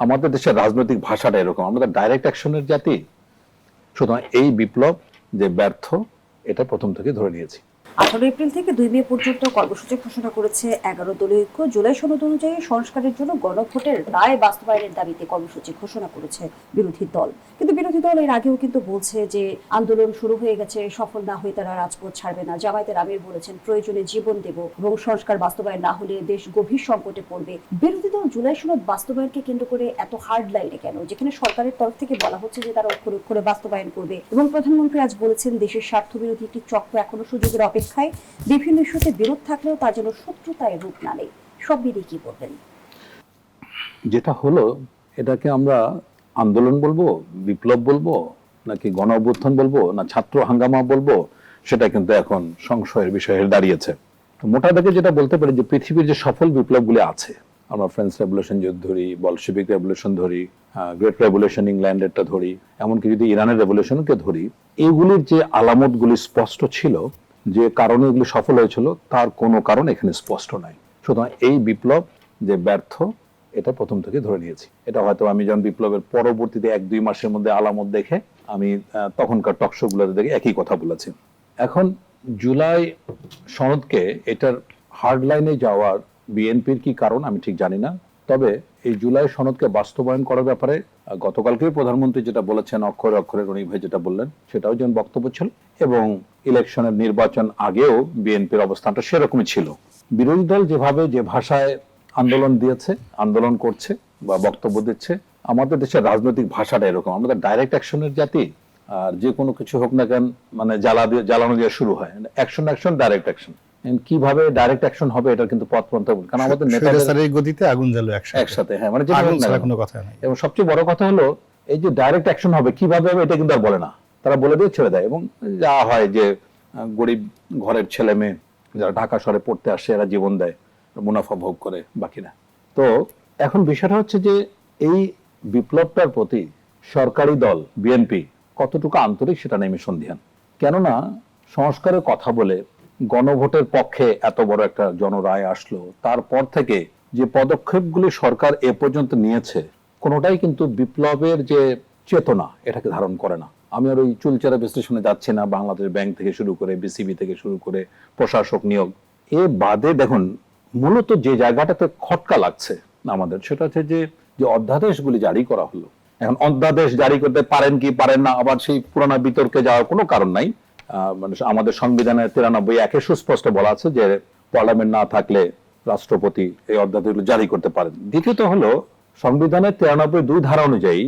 আমাদের দেশের রাজনৈতিক ভাষাটা এরকম, আমরা ডাইরেক্ট অ্যাকশনের জাতি। সুতরাং এই বিপ্লব যে ব্যর্থ, এটা প্রথম থেকে ধরে নিয়েছি। 18 এপ্রিল থেকে 2 মে পর্যন্ত কর্মসূচি ঘোষণা করেছে 11 দলীয় ঐক্য। জুলাই সনদ অনুযায়ী সংস্কারের জন্য গণভোটের রায় বাস্তবায়নের দাবিতে কর্মসূচি ঘোষণা করেছে বিরোধী দল। কিন্তু বিরোধী দল এর আগেও কিন্তু বলছে যে আন্দোলন শুরু হয়ে গেছে, সফল না হয়ে তারা রাজপথ ছাড়বে না। জামায়াতের আমির বলেছেন প্রয়োজনে জীবন দেব এবং সংস্কার বাস্তবায়ন না হলে দেশ গভীর সংকটে পড়বে। বিরোধী দল জুলাই সনদ বাস্তবায়নকে কেন্দ্র করে এত হার্ড লাইনে কেন, যেখানে সরকারের তরফ থেকে বলা হচ্ছে যে তারা অক্ষরে অক্ষরে বাস্তবায়ন করবে। এবং প্রধানমন্ত্রী আজ বলেছেন দেশের স্বার্থ বিরোধী একটি চক্র এখনো সুযোগের অপেক্ষায়, বিভিন্ন ইস্যুতে বিরোধ থাকলেও তা যেন শত্রুতায় রূপ না নেয়। সব মিলিয়ে কি বলবেন? যেটা হলো, এটাকে আমরা আন্দোলন বলবো, বিপ্লব বলবো, নাকি গণ অভ্যুত্থান বলবো, না ছাত্র হাঙ্গামা বলবো, সেটা কিন্তু এখন সংশয়ের বিষয় হয়ে দাঁড়িয়েছে। তো মোটা দাগে যেটা বলতে পারি যে পৃথিবীর যে সফল বিপ্লবগুলি আছে, আমরা ফ্রেঞ্চ রেভলিউশন ধরি, বলশেভিক রেভলিউশন ধরি, গ্রেট রেভলিউশন ইংল্যান্ডেরটা ধরি, এমনকি যদি ইরানের রেভলিউশনকে ধরি, এইগুলির যে আলামতগুলি স্পষ্ট ছিল, যে কারণে এগুলি সফল হয়েছিল, তার কোনো কারণ এখানে স্পষ্ট নাই। সুতরাং এই বিপ্লব যে ব্যর্থ, এটা প্রথম থেকে ধরে নিয়েছি। এটা হয়তো আমি যখন বিপ্লবের পরবর্তীতে 1-2 মাসের মধ্যে আলামত দেখে আমি তখনকার টকশো গুলোতে দেখে একই কথা বলেছি। এখন জুলাই সনদকে এটার হার্ড লাইনে যাওয়ার বিএনপির কি কারণ আমি ঠিক জানি না। তবে এই জুলাই সনদকে বাস্তবায়ন করার ব্যাপারে গতকালকেই প্রধানমন্ত্রী যেটা বলেছেন, অক্ষরে অক্ষরে রনি ভাই যেটা বললেন, সেটাও যেন বক্তব্য ছিল, এবং ইলেকশনের নির্বাচন আগেও বিএনপির অবস্থানটা সেরকমই ছিল। বিরোধী দল যেভাবে যে ভাষায় আন্দোলন দিয়েছে, আন্দোলন করছে বা বক্তব্য দিচ্ছে, আমাদের দেশের রাজনৈতিক ভাষাটা এরকম, আমরা ডাইরেক্ট অ্যাকশনের জাতি। আর যে কোনো কিছু হোক না কেন, মানে জ্বালানো দিয়ে শুরু হয়, অ্যাকশন অ্যাকশন ডাইরেক্ট অ্যাকশন। কিভাবে ডাইরেক্ট অ্যাকশন হবে এটার কিন্তু পথ পন্থা, কারণ আমাদের নেতাদের গতিতে আগুন জ্বালো একসাথে, হ্যাঁ, মানে যেটা কোনো কথা নাই। এবং সবচেয়ে বড় কথা হলো এই যে ডাইরেক্ট অ্যাকশন হবে কিভাবে হবে এটা কিন্তু আর বলে না, তারা বলে দিয়ে ছেড়ে দেয়। এবং যা হয় যে গরিব ঘরের ছেলে মেয়ে যারা ঢাকা শহরে পড়তে আসে, এরা জীবন দেয়, মুনাফা ভোগ করে, বাকি না। তো এখন বিষয়টা হচ্ছে যে এই বিপ্লবটার প্রতি সরকারি দল বিএনপি কতটুকু আন্তরিক সেটা নেই সন্দিহান। কেননা সংস্কারের কথা বলে গণভোটের পক্ষে এত বড় একটা জনরায় আসলো, তারপর থেকে যে পদক্ষেপগুলি সরকার এ পর্যন্ত নিয়েছে, কোনোটাই কিন্তু বিপ্লবের যে চেতনা এটাকে ধারণ করে না। আমি আর ওই চুলচেরা বিশ্লেষণে যাচ্ছি না, বাংলাদেশ ব্যাংক থেকে শুরু করে বিসিবি থেকে শুরু করে প্রশাসক নিয়োগ, এ বাদে দেখুন মূলত যে জায়গাটাতে খটকা লাগছে আমাদের, সেটা হচ্ছে যে অধ্যাদেশগুলি জারি করা হলো। এখন অধ্যাদেশ জারি করতে পারেন কি পারেন না, আবার সেই পুরানা বিতর্কে যাওয়ার কোনো কারণ নাই। মানে আমাদের সংবিধানের 93(1)-এ সুস্পষ্ট বলা আছে যে পার্লামেন্ট না থাকলে রাষ্ট্রপতি এই অধ্যাদেশগুলো জারি করতে পারেন। দ্বিতীয়ত হলো সংবিধানের 93(2) ধারা অনুযায়ী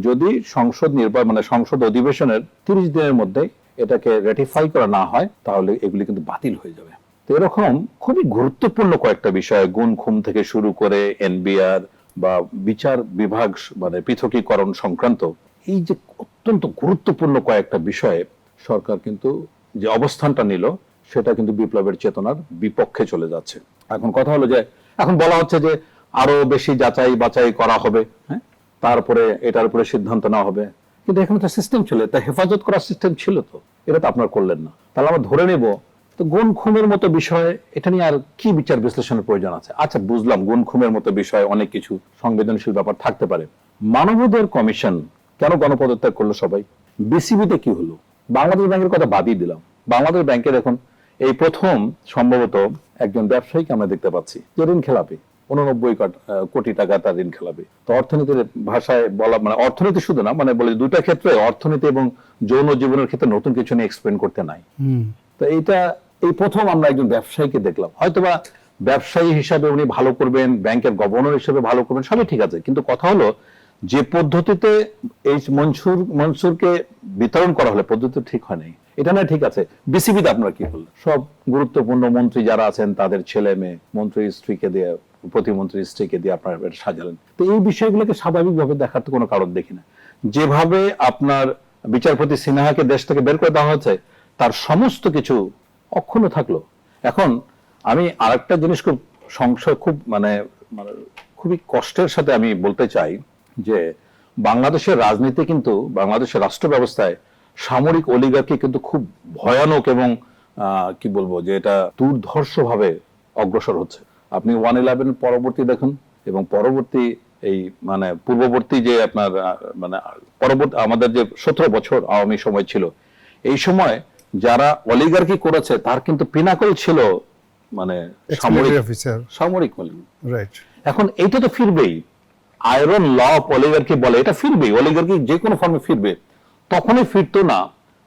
যদি সংসদ নির্বাচন মানে সংসদ অধিবেশনের 30 দিনের মধ্যে এটাকে রেটিফাই করা না হয়, তাহলে এগুলি কিন্তু বাতিল হয়ে যাবে। তো এরকম খুবই গুরুত্বপূর্ণ কয়েকটা বিষয়, গুণ খুম থেকে শুরু করে এনবিআর বা বিচার বিভাগ মানে পৃথকীকরণ সংক্রান্ত, এই যে অত্যন্ত গুরুত্বপূর্ণ কয়েকটা বিষয়ে সরকার কিন্তু যে অবস্থানটা নিল, সেটা কিন্তু বিপ্লবের চেতনার বিপক্ষে চলে যাচ্ছে। এখন কথা হলো যে এখন বলা হচ্ছে যে আরো বেশি যাচাই বাছাই করা হবে, হ্যাঁ, তারপরে এটার উপরে সিদ্ধান্ত নেওয়া হবে। কিন্তু এখানে তো সিস্টেম ছিল, তা হেফাজত করার সিস্টেম ছিল, তো এটা তো আপনার করলেন না। তাহলে আমরা ধরে নেব তো গুণ খুমের মতো বিষয়, এটা নিয়ে আর কি বিচার বিশ্লেষণের প্রয়োজন আছে? আচ্ছা, বুঝলাম গুণ খুমের মতো বিষয় অনেক কিছু সংবেদনশীল ব্যাপার থাকতে পারে। মানবাধিকার কমিশন কেন গণপদত্যাগ করলো সবাই? বিসিবিতে কি হলো? বাংলাদেশ ব্যাংকের কথা বাদই দিলাম। বাংলাদেশ ব্যাংকে দেখুন এই প্রথম সম্ভবত একজন ব্যবসায়ীকে আমরা দেখতে পাচ্ছি যে ঋণ খেলাপি, 89 কোটি টাকা তার ঋণ খেলাপি। তো অর্থনীতির ভাষায় বলা, মানে অর্থনীতি শুধু না, মানে বলে দুইটা ক্ষেত্রে, অর্থনীতি এবং যৌন জীবনের ক্ষেত্রে নতুন কিছু নিয়ে এক্সপ্লেন করতে নাই। তো এইটা এই প্রথম আমরা একজন ব্যবসায়ীকে দেখলাম। হয়তোবা ব্যবসায়ী হিসাবে উনি ভালো করবেন, ব্যাংকের গভর্নর হিসেবে ভালো করবেন, সবই ঠিক আছে, কিন্তু কথা হলো যে পদ্ধতিতে এই মনসুরকে বিতরণ করা হলে পদ্ধতি ঠিক হয় নাই। এটা না, ঠিক আছে। বিসিবিতে আপনারা কি করলেন? সব গুরুত্বপূর্ণ মন্ত্রী যারা আছেন তাদের ছেলে মেয়ে, মন্ত্রীর স্ত্রীকে দিয়ে, প্রতিমন্ত্রীর স্ত্রীকে দিয়ে আপনারা এটা সাজালেন। তো এই বিষয়গুলোকে স্বাভাবিকভাবে দেখার তো কোনো কারণ দেখি না। যেভাবে আপনার বিচারপতি সিনহাকে দেশ থেকে বের করে দেওয়া হয়েছে, তার সমস্ত কিছু অক্ষুণ্ণ থাকলো। এখন আমি আরেকটা জিনিস খুব সংশয়, খুব মানে খুবই কষ্টের সাথে আমি বলতে চাই যে বাংলাদেশের রাজনীতি কিন্তু, বাংলাদেশের রাষ্ট্র ব্যবস্থায় সামরিক অলিগার্কি কিন্তু খুব ভয়ানক এবং কি বলবো যে এটা দুর্ধর্ষ ভাবে অগ্রসর হচ্ছে। আপনি 1/11 পরবর্তী দেখুন এবং পরবর্তী এই মানে পূর্ববর্তী যে আপনার মানে পরবর্তী আমাদের যে 17 বছর আওয়ামী সময় ছিল, এই সময় যারা অলিগার্কি করেছে তার কিন্তু পিনাকল ছিল মানে এক্স-মিলিটারি অফিসার, সামরিক রাইট। এখন এইটা তো ফিরবেই, আয়রন ল অফ অলিগার্কি বলে, এটা ফিরবেই, অলিগার্কি যে কোনো ফর্মে ফিরবে। তখনই ফিরতো না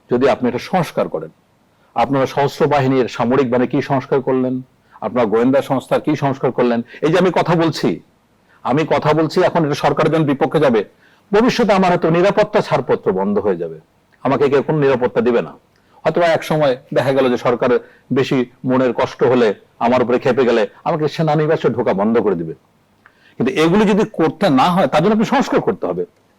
যদি আপনি এটা সংস্কার করেন। আপনারা সশস্ত্র বাহিনীর সামরিক বাহিনী কি সংস্কার করলেন, আপনার গোয়েন্দা সংস্থা কি সংস্কার করলেন। এই যে আমি কথা বলছি এখন এটা সরকারের জন্য বিপক্ষে যাবে, ভবিষ্যতে আমার হয়তো নিরাপত্তা ছাড়পত্র বন্ধ হয়ে যাবে, আমাকে কেউ কোনো নিরাপত্তা দিবে না। হয়তো এক সময় দেখা গেল যে সরকারের বেশি মনের কষ্ট হলে, আমার উপরে খেপে গেলে আমাকে সেনানিবাসে ঢোকা বন্ধ করে দিবে। কিন্তু এগুলি যদি করতে না হয় তার জন্য আপনি সংস্কার করতে হবে।